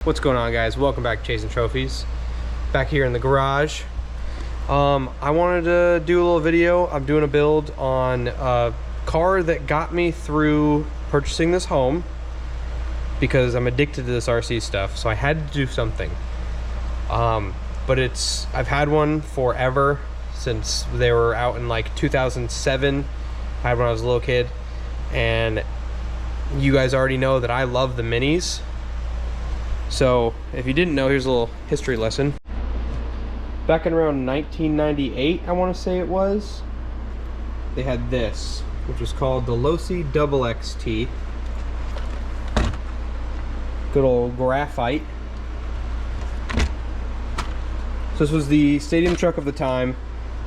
What's going on, guys? Welcome back to Chasing Trophies. Back here in the garage. I wanted to do a little video. I'm doing a build on a car that got me through purchasing this home because I'm addicted to this RC stuff, so I had to do something. But I've had one forever, since they were out in like 2007. I had one when I was a little kid, and you guys already know that I love the minis. So if you didn't know, here's a little history lesson. Back in around 1998, I want to say it was, they had this, which was called the Losi XXT. Good old graphite. So this was the stadium truck of the time,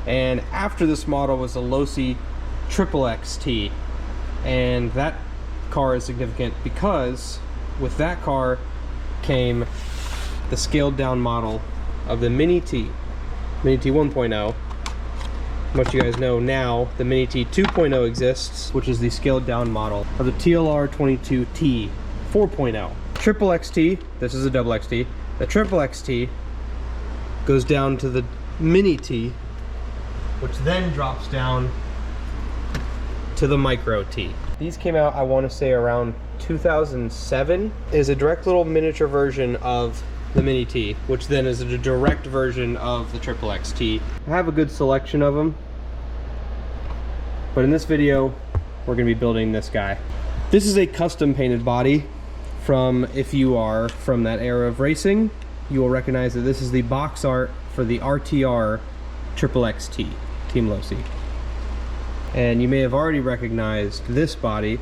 and after this model was the Losi XXT. And that car is significant because with that car came the scaled down model of the Mini T 1.0. What you guys know now, the Mini T 2.0 exists, which is the scaled down model of the TLR 22T 4.0. Triple XT, this is a double XT. The triple XT goes down to the Mini T, which then drops down to the Micro T. These came out, I want to say, around 2007. It is a direct little miniature version of the Mini T, which then is a direct version of the Triple XT. I have a good selection of them, but in this video, we're going to be building this guy. This is a custom painted body from, if you are from that era of racing, you will recognize that this is the box art for the RTR Triple XT, Team Losi. And you may have already recognized this body.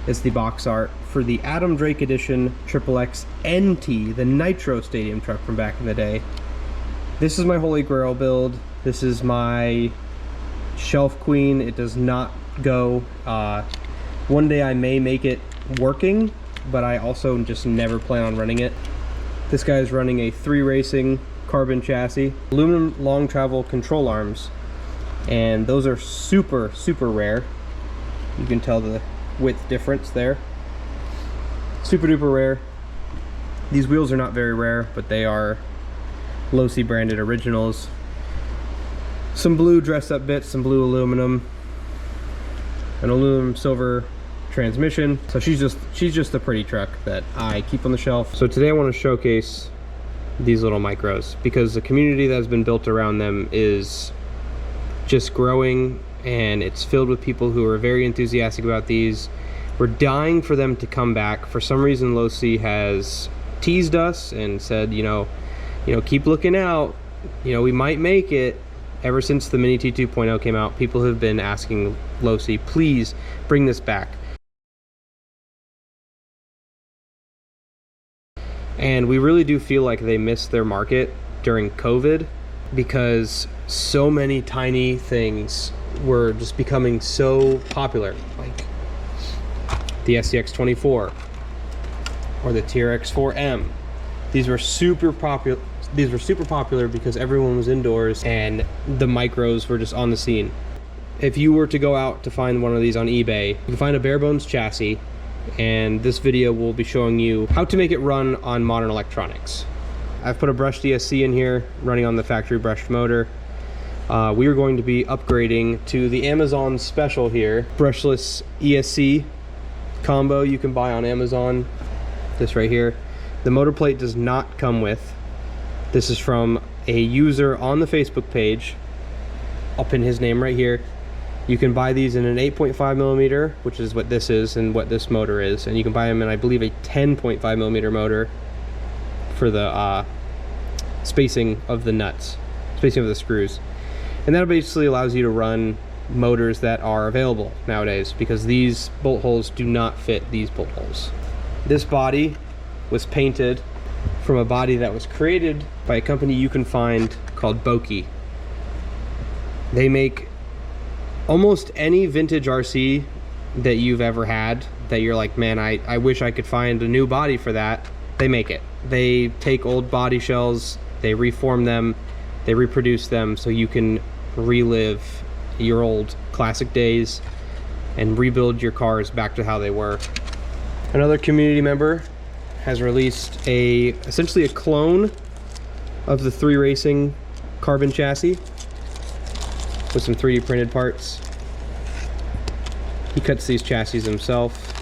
It's the box art for the Adam Drake Edition Triple X NT, the Nitro Stadium truck from back in the day. This is my holy grail build. This is my shelf queen. It does not go. One day I may make it working, but I also just never plan on running it. This guy is running a 3 Racing carbon chassis, aluminum long travel control arms, and those are super rare. You can tell the width difference there. Super duper rare. These wheels are not very rare, but they are Losi branded originals. Some blue dress up bits, some blue aluminum, an aluminum silver transmission. So she's just a pretty truck that I keep on the shelf. So today I want to showcase these little micros because the community that has been built around them is just growing, and it's filled with people who are very enthusiastic about these. We're dying for them to come back. For some reason, Losi has teased us and said, you know, keep looking out. You know, we might make it. Ever since the Mini T 2.0 came out, people have been asking Losi, please bring this back. And we really do feel like they missed their market during COVID, because so many tiny things were just becoming so popular, like the SCX-24 or the TRX-4M. These were super popular. These were super popular because everyone was indoors and the micros were just on the scene. If you were to go out to find one of these on eBay, you can find a bare bones chassis, and this video will be showing you how to make it run on modern electronics. I've put a brushed ESC in here, running on the factory brushed motor. We are going to be upgrading to the Amazon special here, brushless ESC combo you can buy on Amazon. This right here. The motor plate does not come with. This is from a user on the Facebook page. I'll pin his name right here. You can buy these in an 8.5 millimeter, which is what this is and what this motor is, and you can buy them in, I believe, a 10.5 millimeter motor for the spacing of the nuts, spacing of the screws. And that basically allows you to run motors that are available nowadays, because these bolt holes do not fit these bolt holes. This body was painted from a body that was created by a company you can find called Boki. They make almost any vintage RC that you've ever had that you're like, man, I wish I could find a new body for that. They make it. They take old body shells, they reform them, they reproduce them so you can relive your old classic days and rebuild your cars back to how they were. Another community member has released essentially a clone of the 3 Racing carbon chassis with some 3D printed parts. He cuts these chassis himself,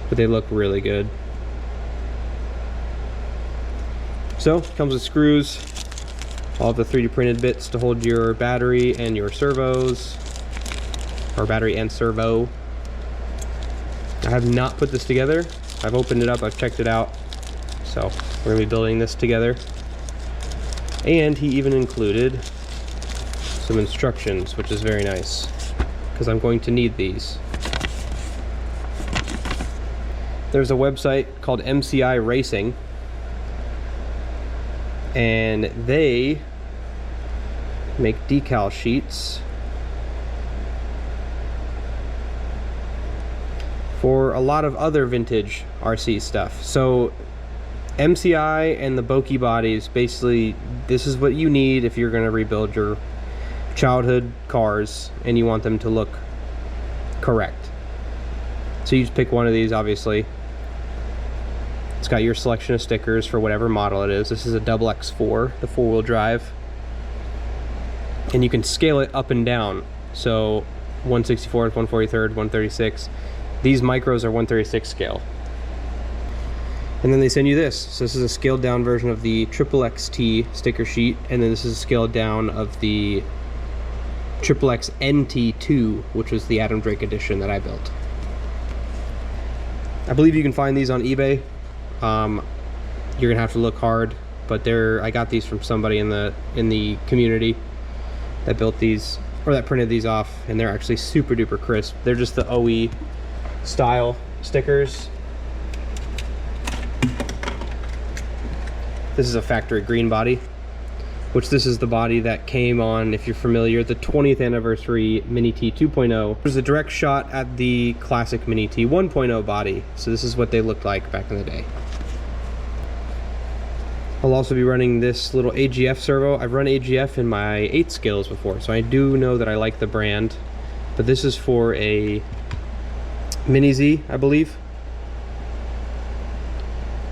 but they look really good. So, comes with screws, all the 3D printed bits to hold your battery and your servos, or battery and servo. I have not put this together. I've opened it up, I've checked it out. So we're gonna be building this together. And he even included some instructions, which is very nice, because I'm going to need these. There's a website called MCI Racing, and they make decal sheets for a lot of other vintage RC stuff. So MCI and the Boki bodies, basically this is what you need if you're going to rebuild your childhood cars and you want them to look correct. So you just pick one of these, obviously. It's got your selection of stickers for whatever model it is. This is a XX4, the 4-wheel drive. And you can scale it up and down. So 1/64, 1/43, 1/36. These micros are 1/36 scale. And then they send you this. So this is a scaled down version of the XXXT sticker sheet, and then this is a scaled down of the XXXNT2, which was the Adam Drake edition that I built. I believe you can find these on eBay. You're gonna have to look hard, but I got these from somebody in the community that built these, or that printed these off, and they're actually super duper crisp. They're just the OE style stickers. This is a factory green body, which this is the body that came on, if you're familiar, the 20th anniversary Mini T 2.0. There's a direct shot at the classic Mini T 1.0 body. So this is what they looked like back in the day. I'll also be running this little AGF servo. I've run AGF in my 8 scales before, so I do know that I like the brand. But this is for a Mini Z, I believe.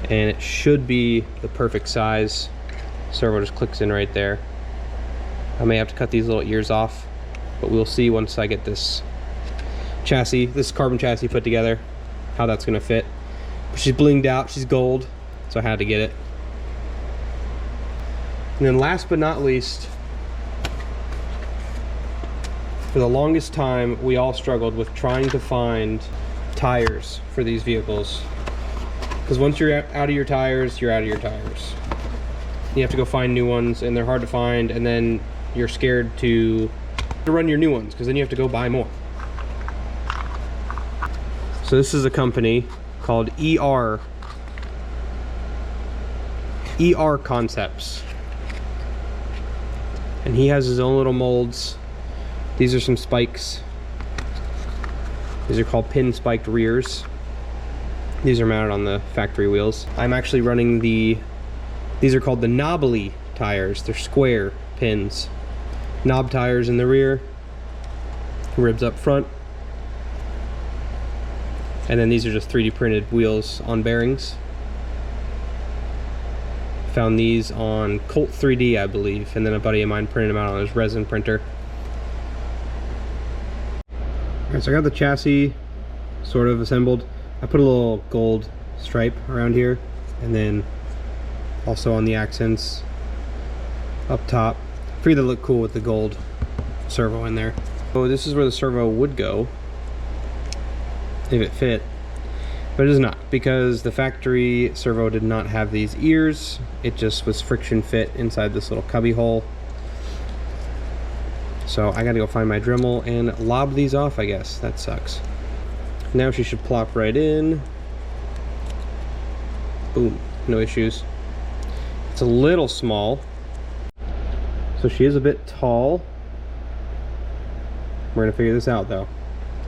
And it should be the perfect size. Servo just clicks in right there. I may have to cut these little ears off, but we'll see once I get this chassis, this carbon chassis put together, how that's gonna fit. But she's blinged out, she's gold, so I had to get it. And then last but not least, for the longest time, we all struggled with trying to find tires for these vehicles. Because once you're out of your tires, you're out of your tires. You have to go find new ones, and they're hard to find, and then you're scared to run your new ones, because then you have to go buy more. So this is a company called ER Concepts. And he has his own little molds. These are some spikes. These are called pin spiked rears. These are mounted on the factory wheels. I'm actually running these are called the knobbly tires. They're square pins. Knob tires in the rear, ribs up front. And then these are just 3D printed wheels on bearings. Found these on Colt 3D, I believe, and then a buddy of mine printed them out on his resin printer. Alright, so I got the chassis sort of assembled. I put a little gold stripe around here, and then also on the accents up top. I figured they look cool with the gold servo in there. So this is where the servo would go if it fit, but it does not, because the factory servo did not have these ears. It just was friction fit inside this little cubby hole. So I gotta go find my Dremel and lob these off, I guess. That sucks. Now she should plop right in. Boom, no issues. It's a little small, so she is a bit tall. We're gonna figure this out though.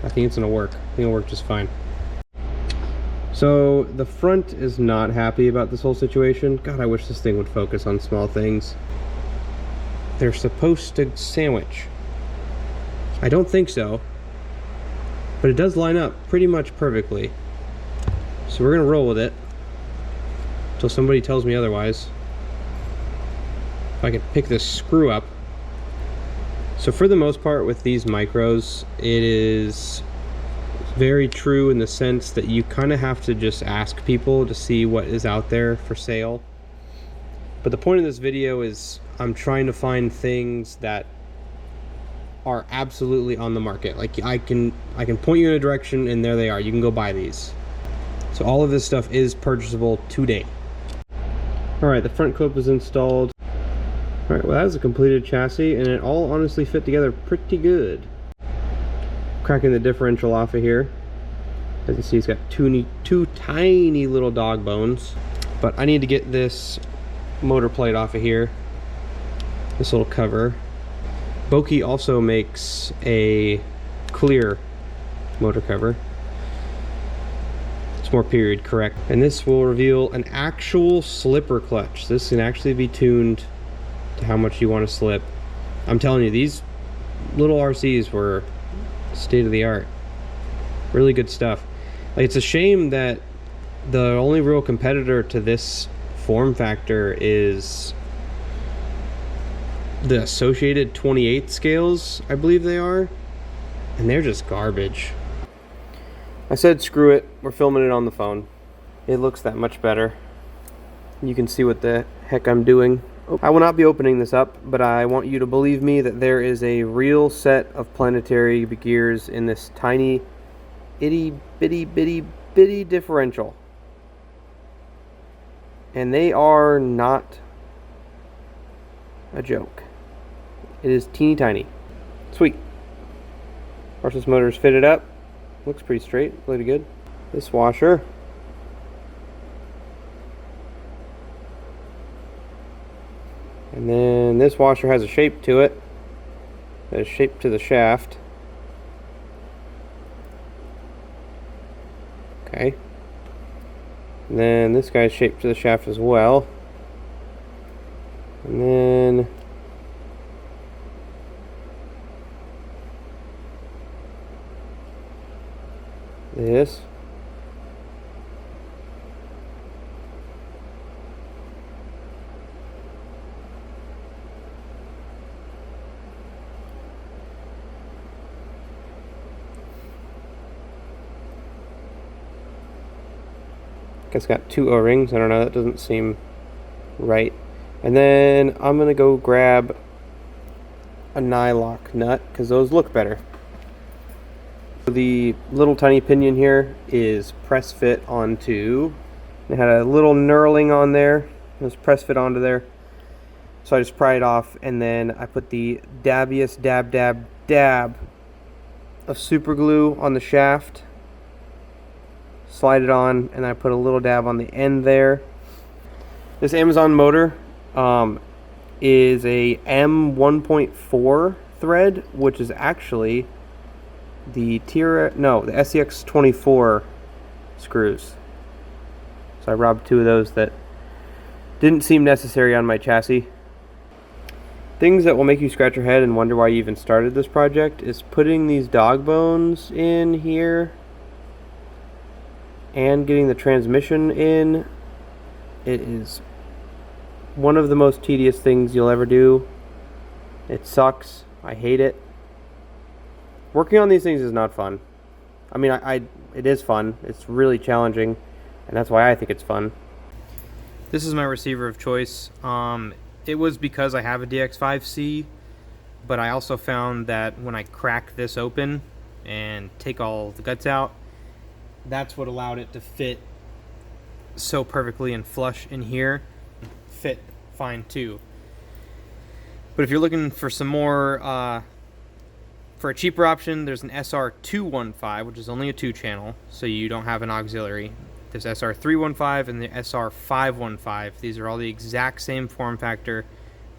I think it's gonna work. I think it'll work just fine. So the front is not happy about this whole situation. God, I wish this thing would focus on small things. They're supposed to sandwich. I don't think so, but it does line up pretty much perfectly. So we're gonna roll with it until somebody tells me otherwise. If I could pick this screw up. So for the most part with these micros, it is very true in the sense that you kind of have to just ask people to see what is out there for sale. But the point of this video is I'm trying to find things that are absolutely on the market. Like I can point you in a direction and there they are. You can go buy these. So all of this stuff is purchasable today. All right, the front clip is installed. All right, well that is a completed chassis and it all honestly fit together pretty good. Cracking the differential off of here. As you can see, it's got two tiny little dog bones. But I need to get this motor plate off of here. This little cover. Boki also makes a clear motor cover. It's more period correct. And this will reveal an actual slipper clutch. This can actually be tuned to how much you want to slip. I'm telling you, these little RCs were state of the art. Really good stuff. Like, it's a shame that the only real competitor to this form factor is the Associated 28 scales, I believe they are, and they're just garbage. I said screw it, we're filming it on the phone. It looks that much better. You can see what the heck I'm doing. I will not be opening this up, but I want you to believe me that there is a real set of planetary gears in this tiny, itty bitty bitty bitty differential. And they are not a joke. It is teeny tiny. Sweet. Brushless motor is fitted up. Looks pretty straight, pretty good. This washer. And then this washer has a shape to it. That is shaped to the shaft. Okay. And then this guy's shaped to the shaft as well. And then this. It's got two O-rings. I don't know, that doesn't seem right. And then I'm gonna go grab a nylock nut because those look better. The little tiny pinion here is press fit onto. It had a little knurling on there. It was press fit onto there. So I just pry it off and then I put the dabbiest dab of super glue on the shaft. Slide it on, and I put a little dab on the end there. This Amazon motor is a M1.4 thread, which is actually the SEX 24 screws. So I robbed two of those that didn't seem necessary on my chassis. Things that will make you scratch your head and wonder why you even started this project is putting these dog bones in here and getting the transmission in. It is one of the most tedious things you'll ever do. It sucks. I hate it. Working on these things is not fun. I mean, it is fun. It's really challenging, and that's why I think it's fun. This is my receiver of choice. It was because I have a DX5C, but I also found that when I crack this open and take all the guts out, that's what allowed it to fit so perfectly and flush in here. Fit fine too. But if you're looking for some more, for a cheaper option, there's an SR215, which is only a 2-channel, so you don't have an auxiliary. There's SR315 and the SR515. These are all the exact same form factor.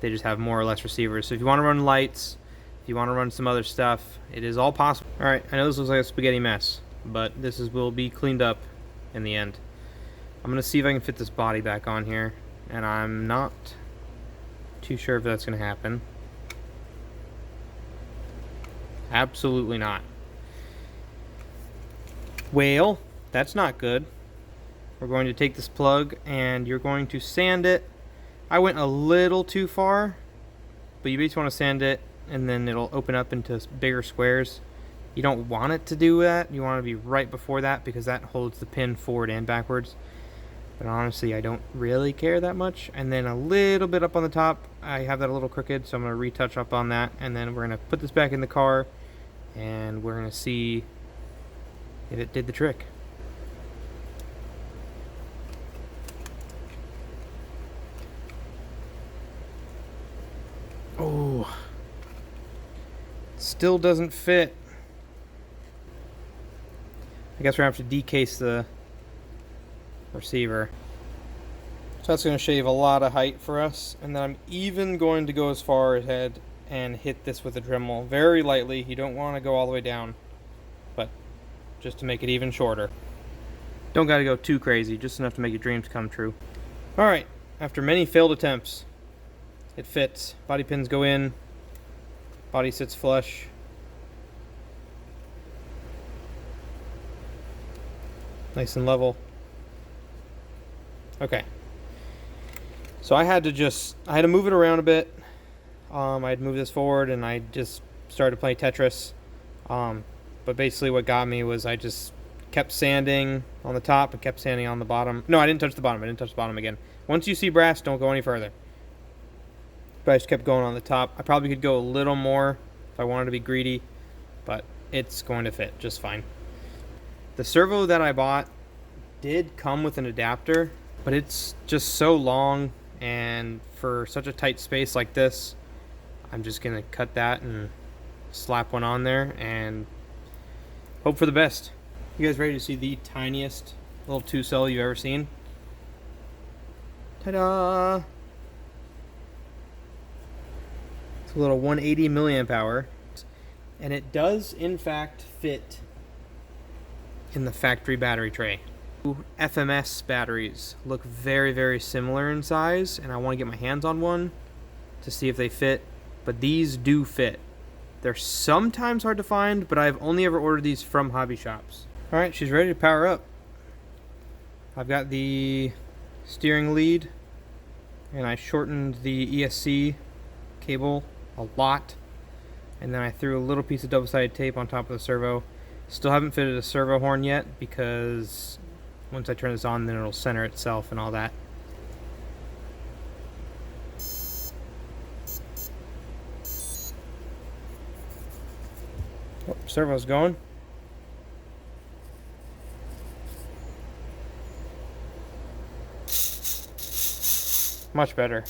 They just have more or less receivers. So if you want to run lights, if you want to run some other stuff, it is all possible. All right, I know this looks like a spaghetti mess, but this will be cleaned up in the end. I'm gonna see if I can fit this body back on here, and I'm not too sure if that's gonna happen. Absolutely not. Well, that's not good. We're going to take this plug and you're going to sand it. I went a little too far, but you basically want to sand it and then it'll open up into bigger squares. You don't want it to do that. You want to be right before that because that holds the pin forward and backwards. But honestly, I don't really care that much. And then a little bit up on the top, I have that a little crooked, so I'm going to retouch up on that. And then we're going to put this back in the car and we're going to see if it did the trick. Oh, still doesn't fit. I guess we're going to have to decase the receiver. So that's going to shave a lot of height for us. And then I'm even going to go as far ahead and hit this with a Dremel very lightly. You don't want to go all the way down, but just to make it even shorter. Don't got to go too crazy, just enough to make your dreams come true. All right, after many failed attempts, it fits. Body pins go in, body sits flush. Nice and level. Okay. So I had to move it around a bit. I'd move this forward and I just started playing Tetris. But basically what got me was I just kept sanding on the top and kept sanding on the bottom. No, I didn't touch the bottom. I didn't touch the bottom again. Once you see brass, don't go any further. But I just kept going on the top. I probably could go a little more if I wanted to be greedy, but it's going to fit just fine. The servo that I bought did come with an adapter, but it's just so long, and for such a tight space like this, I'm just going to cut that and slap one on there and hope for the best. You guys ready to see the tiniest little 2-cell you've ever seen? Ta-da! It's a little 180 milliamp hour, and it does in fact fit in the factory battery tray. FMS batteries look very, very similar in size, and I want to get my hands on one to see if they fit, but these do fit. They're sometimes hard to find, but I've only ever ordered these from hobby shops. Alright, she's ready to power up. I've got the steering lead, and I shortened the ESC cable a lot, and then I threw a little piece of double-sided tape on top of the servo. Still haven't fitted a servo horn yet because once I turn this on, then it'll center itself and all that. Oh, servo's going. Much better.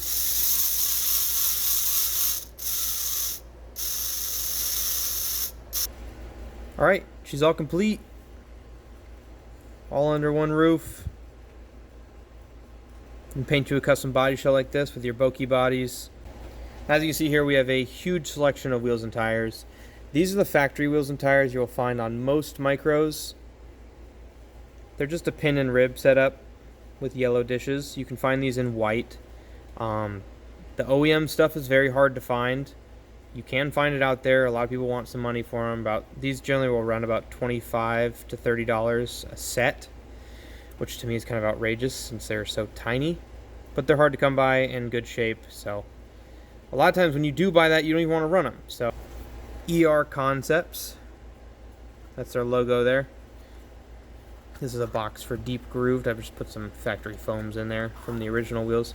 All right, she's all complete. All under one roof. You can paint you a custom body shell like this with your Boki bodies. As you can see here, we have a huge selection of wheels and tires. These are the factory wheels and tires you'll find on most micros. They're just a pin and rib setup with yellow dishes. You can find these in white. The OEM stuff is very hard to find. You can find it out there. A lot of people want some money for them. These generally will run about $25 to $30 a set, which to me is kind of outrageous since they're so tiny. But they're hard to come by in good shape. So a lot of times when you do buy that, you don't even want to run them. So ER Concepts, that's their logo there. This is a box for deep grooved. I've just put some factory foams in there from the original wheels.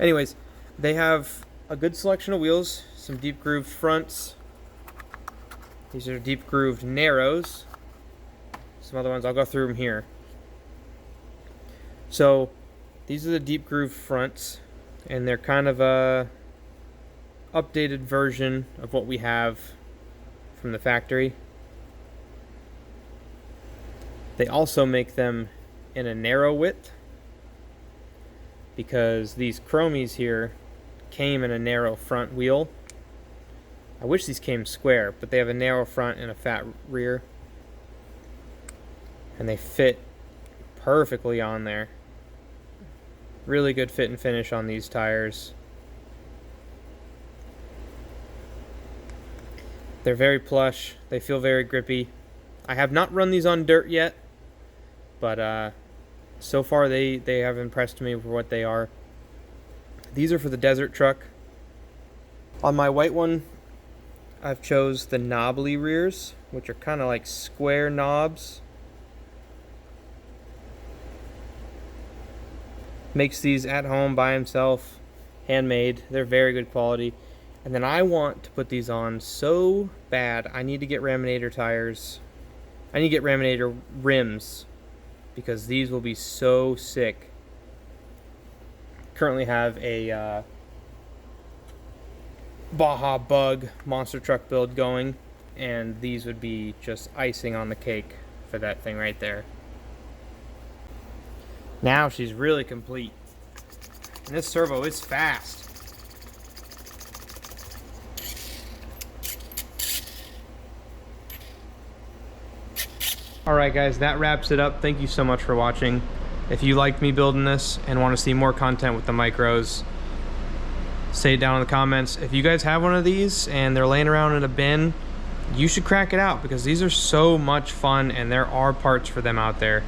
Anyways, they have a good selection of wheels, some deep grooved fronts. These are deep grooved narrows. Some other ones, I'll go through them here. So these are the deep grooved fronts, and they're kind of a updated version of what we have from the factory. They also make them in a narrow width because these chromies here came in a narrow front wheel. I wish these came square, but they have a narrow front and a fat rear, and they fit perfectly on there. Really good fit and finish on these tires. They're very plush. They feel very grippy. I have not run these on dirt yet, but So far, they have impressed me for what they are. These are for the desert truck. On my white one, I've chose the knobbly rears, which are kind of like square knobs. Makes these at home by himself, handmade. They're very good quality. And then I want to put these on so bad. I need to get Raminator tires. I need to get Raminator rims, because these will be so sick. Currently have a Baja Bug monster truck build going, and these would be just icing on the cake for that thing right there. Now she's really complete. And this servo is fast. Alright guys, that wraps it up. Thank you so much for watching. If you liked me building this and want to see more content with the micros, say it down in the comments. If you guys have one of these and they're laying around in a bin, you should crack it out, because these are so much fun and there are parts for them out there.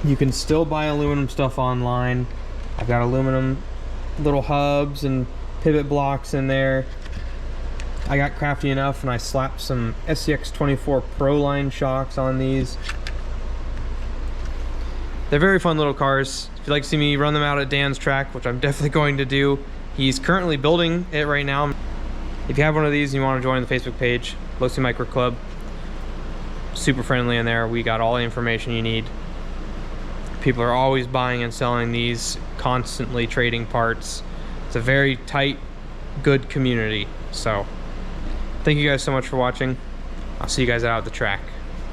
You can still buy aluminum stuff online. I've got aluminum little hubs and pivot blocks in there. I got crafty enough and I slapped some SCX24 Pro line shocks on these. They're very fun little cars. If you'd like to see me run them out at Dan's track, which I'm definitely going to do, he's currently building it right now. If you have one of these and you want to join the Facebook page, Losi Micro Club, super friendly in there. We got all the information you need. People are always buying and selling these, constantly trading parts. It's a very tight, good community. So thank you guys so much for watching. I'll see you guys out at the track.